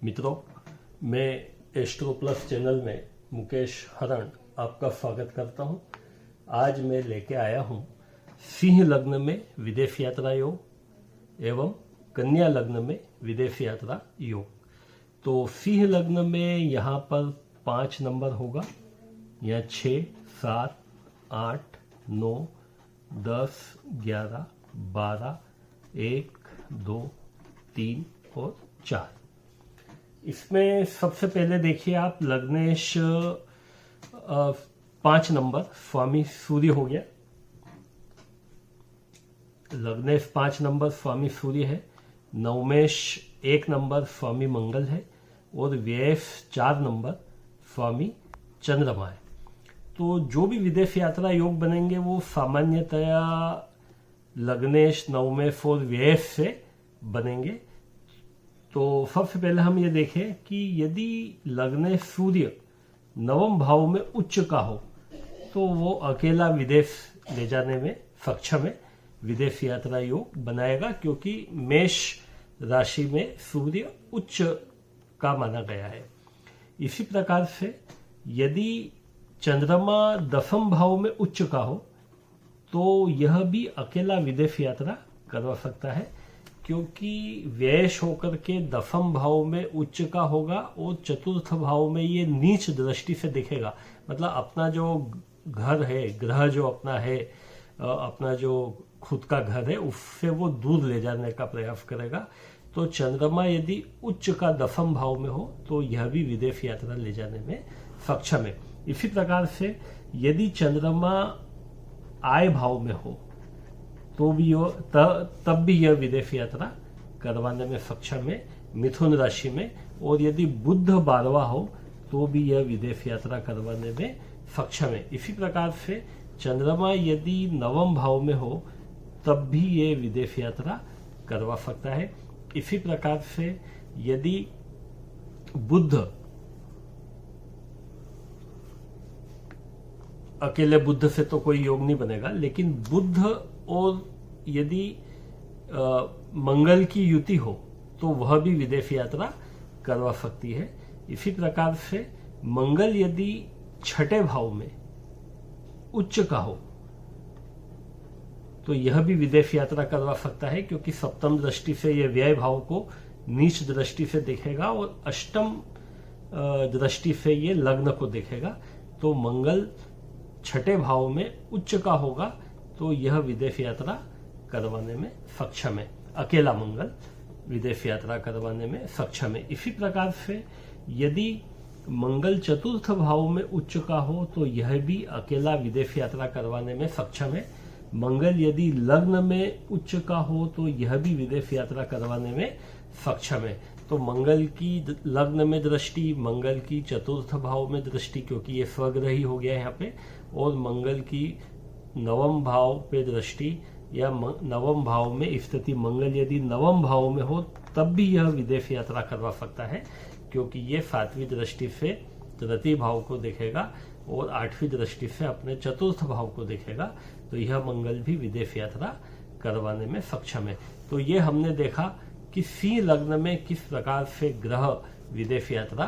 मित्रों, मैं astro plus channel में मुकेश हरण आपका स्वागत करता हूं। आज मैं लेके आया हूं सिंह लग्न में विदेश यात्रा योग एवं कन्या लग्न में विदेश यात्रा योग। तो सिंह लग्न में यहाँ पर 5 नंबर होगा, यहाँ 6, 7, 8, 9, 10, 11, 12, 1, 2, 3 और 4। इसमें सबसे पहले देखिए आप लग्नेश 5 नंबर स्वामी सूर्य हो गया। लग्नेश 5 नंबर स्वामी सूर्य है। नवमेश 1 नंबर स्वामी मंगल है और व्ययश 4 नंबर स्वामी चंद्रमा है। तो जो भी विदेश यात्रा योग बनेंगे वो सामान्यतया लग्नेश, नवमेश और व्ययश से बनेंगे। तो सबसे पहले हम ये देखें कि यदि लग्नेश सूर्य नवम भाव में उच्च का हो तो वो अकेला विदेश ले जाने में सक्षम है, विदेश यात्रा योग बनाएगा, क्योंकि मेष राशि में सूर्य उच्च का माना गया है। इसी प्रकार से यदि चंद्रमा 10वें भाव में उच्च का हो तो यह भी अकेला विदेश यात्रा करवा सकता है, क्योंकि व्ययश होकर के 10वें भाव में उच्च का होगा और 4th भाव में ये नीच दृष्टि से दिखेगा। मतलब अपना जो घर है, ग्रह जो अपना है, अपना जो खुद का घर है, उससे वो दूर ले जाने का प्रयास करेगा। तो चंद्रमा यदि उच्च का 10वें भाव में हो तो यह भी विदेश यात्रा ले जाने में सक्षम है। इसी प्रकार से यदि चंद्रमा आय भाव में हो तो भी तब भी यह विदेश यात्रा करवाने में सक्षम है मिथुन राशि में। और यदि बुध 12वां हो तो भी यह विदेश यात्रा करवाने में सक्षम है। इसी प्रकार से चंद्रमा यदि 9वें भाव में हो तब भी यह विदेश यात्रा करवा सकता है। इसी प्रकार से यदि बुध, अकेले बुध से तो कोई योग नहीं बनेगा, लेकिन बुध और यदि मंगल की युति हो तो वह भी विदेश यात्रा करवा सकती है। इसी प्रकार से मंगल यदि 6ठे भाव में उच्च का हो तो यह भी विदेश यात्रा करवा सकता है, क्योंकि 7वीं दृष्टि से यह व्यय भाव को नीच दृष्टि से देखेगा और 8वीं दृष्टि से यह लग्न को देखेगा। तो मंगल 6ठे भाव में उच्च का होगा तो यह विदेश यात्रा करवाने में सक्षम है, अकेला मंगल विदेश यात्रा करवाने में सक्षम है। इसी प्रकार से यदि मंगल 4th भाव में उच्च का हो तो यह भी अकेला विदेश यात्रा करवाने में सक्षम है। मंगल यदि लग्न में उच्च का हो तो यह भी विदेश यात्रा करवाने में सक्षम है। तो मंगल की लग्न में दृष्टि, मंगल की 4th भाव में दृष्टि, क्योंकि ये स्वग्रही हो गया यहाँ पे, और मंगल की 9वें भाव पे दृष्टि या 9वें भाव में स्थिति, मंगल यदि 9वें भाव में हो तब भी यह विदेश यात्रा करवा सकता है, क्योंकि ये 7वीं दृष्टि से तृतीय भाव को देखेगा और 8वीं दृष्टि से अपने 4th भाव को देखेगा। तो यह मंगल भी विदेश यात्रा करवाने में सक्षम है। तो ये हमने देखा कि सिंह लग्न में किस प्रकार से ग्रह विदेश यात्रा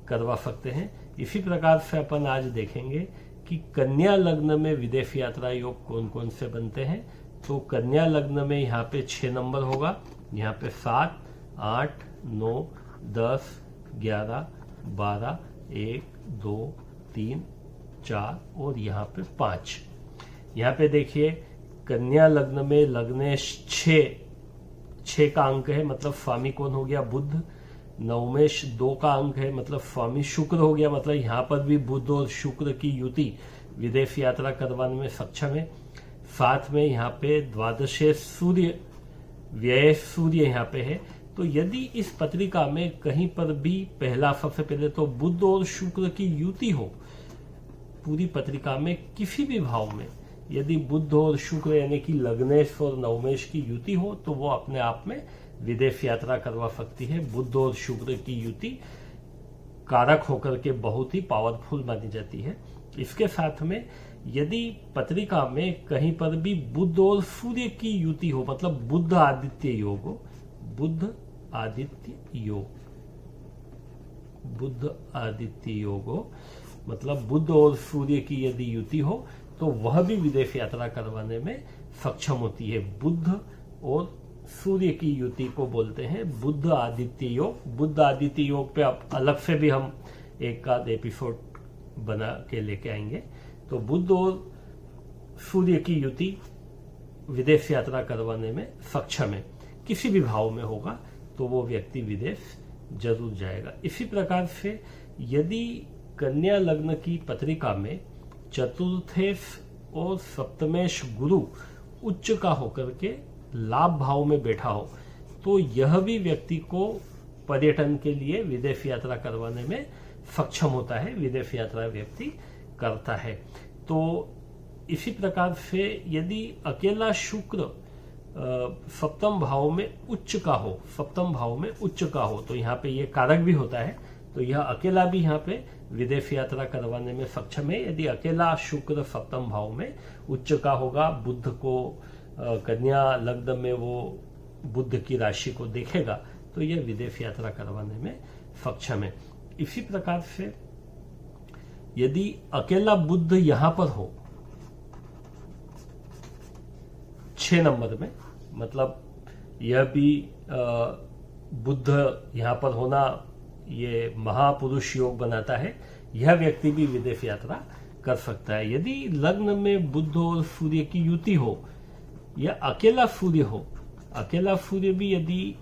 करवा सकते हैं। इसी प्रकार से अपन आज देखेंगे कि कन्या लग्न में विदेश यात्रा योग कौन कौन से बनते हैं। तो कन्या लग्न में यहाँ पे 6 नंबर होगा, यहाँ पे 7, 8, 9, 10, 11, 12, 1, 2, 3, 4 और यहाँ पे 5। यहाँ पे देखिए कन्या लग्न में लग्नेश 6 का अंक है, मतलब स्वामी कौन हो गया? बुध। नवमेश 2 का अंक है, मतलब स्वामी शुक्र हो गया। मतलब यहाँ पर भी बुध और शुक्र की युति विदेश यात्रा करवाने में सक्षम है। साथ में यहाँ पे द्वादशे सूर्य, व्यय सूर्य यहाँ पे है। तो यदि इस पत्रिका में कहीं पर भी पहला, सबसे पहले तो बुध और शुक्र की युति हो, पूरी पत्रिका में किसी भी भाव में यदि बुध और शुक्र यानी कि लग्नेश और नवमेश की युति हो तो वो अपने आप में विदेश यात्रा करवा सकती है। बुध और शुक्र की युति कारक होकर के बहुत ही पावरफुल मानी जाती है। इसके साथ में यदि पत्रिका में कहीं पर भी बुध और सूर्य की युति हो, मतलब बुध आदित्य योग हो, बुध आदित्य योग, बुध आदित्य योगो, मतलब बुध और सूर्य की यदि युति हो तो वह भी विदेश यात्रा करवाने में सक्षम होती है। बुध और सूर्य की युति को बोलते हैं बुध आदित्य योग। बुध आदित्य योग पे अब अलग से भी हम एक आध एपिसोड बना के लेके आएंगे। तो बुध और सूर्य की युति विदेश यात्रा करवाने में सक्षम है। किसी भी भाव में होगा तो वो व्यक्ति विदेश जरूर जाएगा। इसी प्रकार से यदि कन्या लग्न की पत्रिका में चतुर्थेश और सप्तमेश गुरु उच्च का होकर के लाभ भाव में बैठा हो तो यह भी व्यक्ति को पर्यटन के लिए विदेश यात्रा करवाने में सक्षम होता है, विदेश यात्रा व्यक्ति करता है। तो इसी प्रकार से यदि अकेला शुक्र सप्तम भाव में उच्च का हो, सप्तम भाव में उच्च का हो तो यहाँ पे ये कारक भी होता है, तो यह अकेला भी यहाँ पे विदेश यात्रा करवाने में सक्षम है। यदि अकेला शुक्र सप्तम भाव में उच्च का होगा, बुध को कन्या लग्न में वो बुध की राशि को देखेगा तो यह विदेश यात्रा करवाने में सक्षम है। इसी प्रकार से यदि अकेला बुध यहां पर हो 6 नंबर में, मतलब यह भी बुध यहां पर होना ये महापुरुष योग बनाता है, यह व्यक्ति भी विदेश यात्रा कर सकता है। यदि लग्न में बुध और सूर्य की युति हो या अकेला सूर्य हो, अकेला सूर्य भी यदि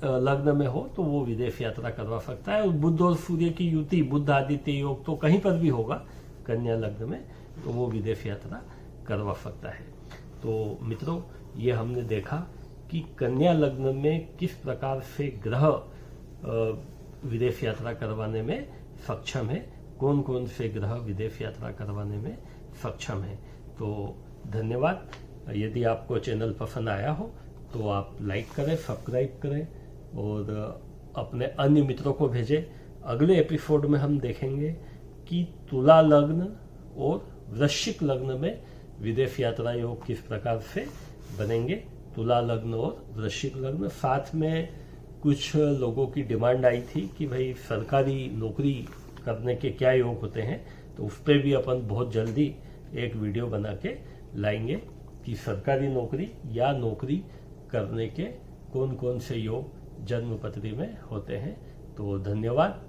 लग्न में हो तो वो विदेश यात्रा करवा सकता है। और बुध और सूर्य की युति, बुध आदित्य योग तो कहीं पर भी होगा कन्या लग्न में, तो वो विदेश यात्रा करवा सकता है। तो मित्रों, ये हमने देखा कि कन्या लग्न में किस प्रकार से ग्रह विदेश यात्रा करवाने में सक्षम है, कौन कौन से ग्रह विदेश यात्रा करवाने में सक्षम है। तो धन्यवाद। यदि आपको चैनल पसंद आया हो तो आप लाइक करें, सब्सक्राइब करें और अपने अन्य मित्रों को भेजें। अगले एपिसोड में हम देखेंगे कि तुला लग्न और वृश्चिक लग्न में विदेश यात्रा योग किस प्रकार से बनेंगे। तुला लग्न और वृश्चिक लग्न, साथ में कुछ लोगों की डिमांड आई थी कि भाई सरकारी नौकरी करने के क्या योग होते हैं, तो उस पर भी अपन बहुत जल्दी एक वीडियो बना के लाएंगे कि सरकारी नौकरी या नौकरी करने के कौन कौन से योग जन्म पत्री में होते हैं। तो धन्यवाद।